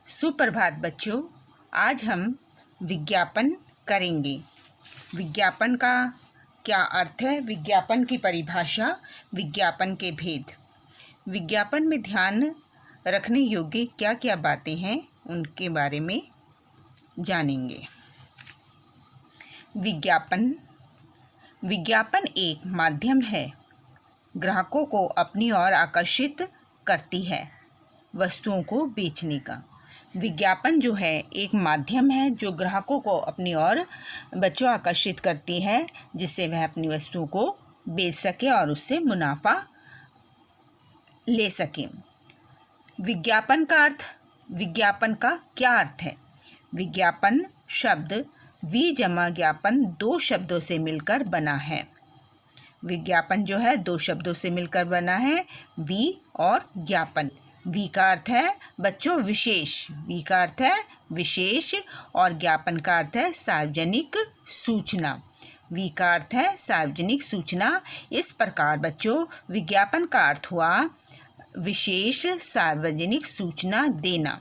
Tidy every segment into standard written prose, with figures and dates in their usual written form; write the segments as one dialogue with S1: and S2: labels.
S1: सुप्रभात बच्चों, आज हम विज्ञापन करेंगे। विज्ञापन का क्या अर्थ है, विज्ञापन की परिभाषा, विज्ञापन के भेद। विज्ञापन में ध्यान रखने योग्य क्या क्या बातें हैं उनके बारे में जानेंगे। विज्ञापन एक माध्यम है, ग्राहकों को अपनी ओर आकर्षित करती है वस्तुओं को बेचने का। विज्ञापन जो है एक माध्यम है जो ग्राहकों को अपनी ओर बच्चों आकर्षित करती है, जिससे वह अपनी वस्तुओं को बेच सके और उससे मुनाफा ले सके। विज्ञापन का क्या अर्थ है? विज्ञापन शब्द वि जमा ज्ञापन दो शब्दों से मिलकर बना है। विज्ञापन जो है दो शब्दों से मिलकर बना है, वि और ज्ञापन। वी का अर्थ है बच्चों विशेष, वी का अर्थ है विशेष और ज्ञापन का अर्थ है सार्वजनिक सूचना। वी का अर्थ है सार्वजनिक सूचना। इस प्रकार बच्चों विज्ञापन का अर्थ हुआ विशेष सार्वजनिक सूचना देना,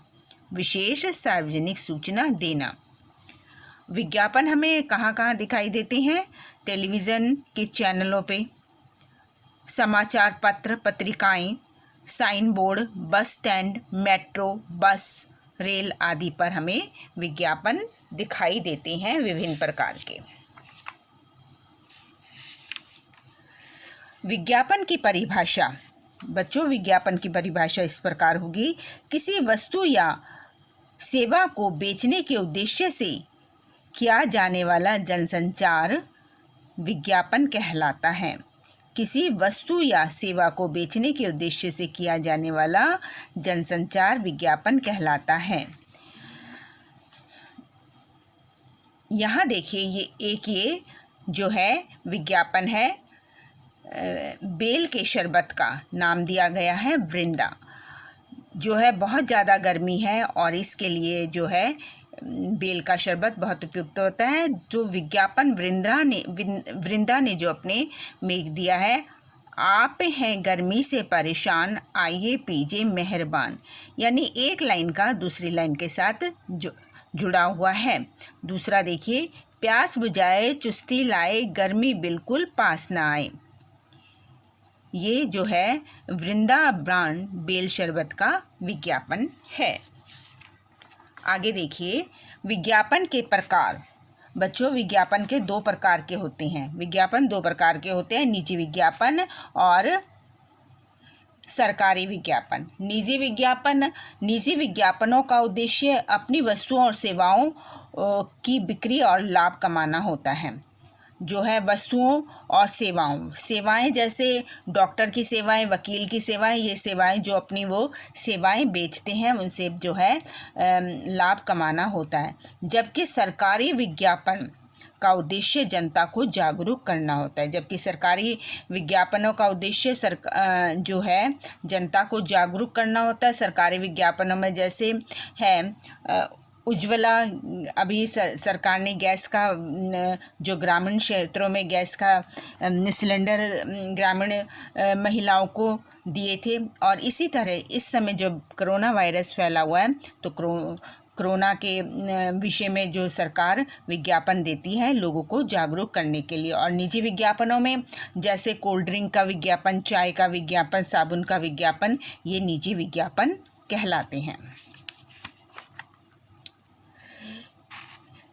S1: विशेष सार्वजनिक सूचना देना। विज्ञापन हमें कहाँ कहाँ दिखाई देते हैं? टेलीविज़न के चैनलों पे, समाचार पत्र पत्रिकाएं, sign board, bus stand, metro, bus, rail आदि पर हमें विज्ञापन दिखाई देते हैं विभिन्न प्रकार के। विज्ञापन की परिभाषा बच्चों, विज्ञापन की परिभाषा इस प्रकार होगी: किसी वस्तु या सेवा को बेचने के उद्देश्य से किया जाने वाला जनसंचार विज्ञापन कहलाता है। किसी वस्तु या सेवा को बेचने के उद्देश्य से किया जाने वाला जनसंचार विज्ञापन कहलाता है। यहाँ देखिए, ये जो है विज्ञापन है, बेल के शरबत का नाम दिया गया है वृंदा। जो है बहुत ज़्यादा गर्मी है और इसके लिए जो है बेल का शरबत बहुत उपयुक्त होता है। जो विज्ञापन वृंदा ने जो अपने में दिया है, आप हैं गर्मी से परेशान, आइए पीजिए मेहरबान। यानी एक लाइन का दूसरी लाइन के साथ जुड़ा हुआ है। दूसरा देखिए, प्यास बुझाए चुस्ती लाए, गर्मी बिल्कुल पास ना आए। ये जो है वृंदा ब्रांड बेल शरबत का विज्ञापन है। आगे देखिए, विज्ञापन के प्रकार। बच्चों विज्ञापन के दो प्रकार के होते हैं। विज्ञापन दो प्रकार के होते हैं, निजी विज्ञापन और सरकारी विज्ञापन। निजी विज्ञापनों का उद्देश्य अपनी वस्तुओं और सेवाओं की बिक्री और लाभ कमाना होता है। जो है वस्तुओं और सेवाएं जैसे डॉक्टर की सेवाएं, वकील की सेवाएं, ये सेवाएं जो अपनी वो सेवाएं बेचते हैं, उनसे जो है लाभ कमाना होता है। जबकि सरकारी विज्ञापन का उद्देश्य जनता को जागरूक करना होता है। जबकि सरकारी विज्ञापनों का उद्देश्य जो है जनता को जागरूक करना होता है। सरकारी विज्ञापनों में जैसे है उज्ज्वला, अभी सरकार ने गैस का जो ग्रामीण क्षेत्रों में गैस का सिलेंडर ग्रामीण महिलाओं को दिए थे। और इसी तरह इस समय जो कोरोना वायरस फैला हुआ है, तो कोरोना के विषय में जो सरकार विज्ञापन देती है लोगों को जागरूक करने के लिए। और निजी विज्ञापनों में जैसे कोल्ड ड्रिंक का विज्ञापन, चाय का विज्ञापन, साबुन का विज्ञापन, ये निजी विज्ञापन कहलाते हैं।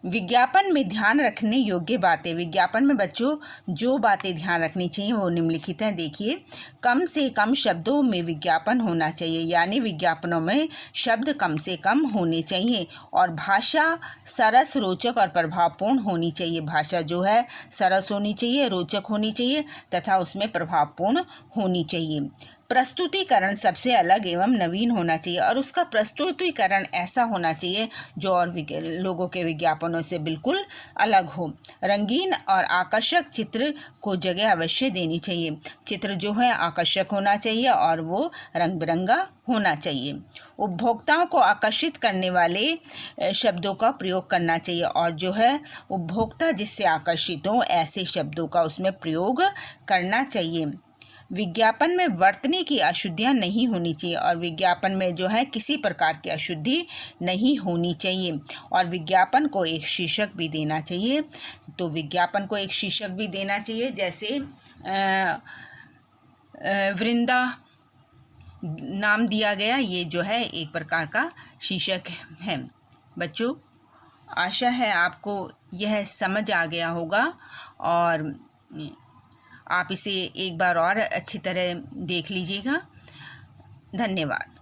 S1: विज्ञापन में ध्यान रखने योग्य बातें। विज्ञापन में बच्चों जो बातें ध्यान रखनी चाहिए वो निम्नलिखित हैं। देखिए, कम से कम शब्दों में विज्ञापन होना चाहिए, यानी विज्ञापनों में शब्द कम से कम होने चाहिए। और भाषा सरस, रोचक और प्रभावपूर्ण होनी चाहिए। भाषा जो है सरस होनी चाहिए, रोचक होनी चाहिए तथा उसमें प्रभावपूर्ण होनी चाहिए। प्रस्तुतिकरण सबसे अलग एवं नवीन होना चाहिए और उसका प्रस्तुतिकरण ऐसा होना चाहिए जो और लोगों के विज्ञापनों से बिल्कुल अलग हो। रंगीन और आकर्षक चित्र को जगह अवश्य देनी चाहिए। चित्र जो है आकर्षक होना चाहिए और वो रंग बिरंगा होना चाहिए। उपभोक्ताओं को आकर्षित करने वाले शब्दों का प्रयोग करना चाहिए और जो है उपभोक्ता जिससे आकर्षित हो ऐसे शब्दों का उसमें प्रयोग करना चाहिए। विज्ञापन में वर्तनी की अशुद्धियाँ नहीं होनी चाहिए और विज्ञापन में जो है किसी प्रकार की अशुद्धि नहीं होनी चाहिए और विज्ञापन को एक शीर्षक भी देना चाहिए। तो विज्ञापन को एक शीर्षक भी देना चाहिए, जैसे वृंदा नाम दिया गया, ये जो है एक प्रकार का शीर्षक है। बच्चों, आशा है आपको यह समझ आ गया होगा और आप इसे एक बार और अच्छी तरह देख लीजिएगा। धन्यवाद।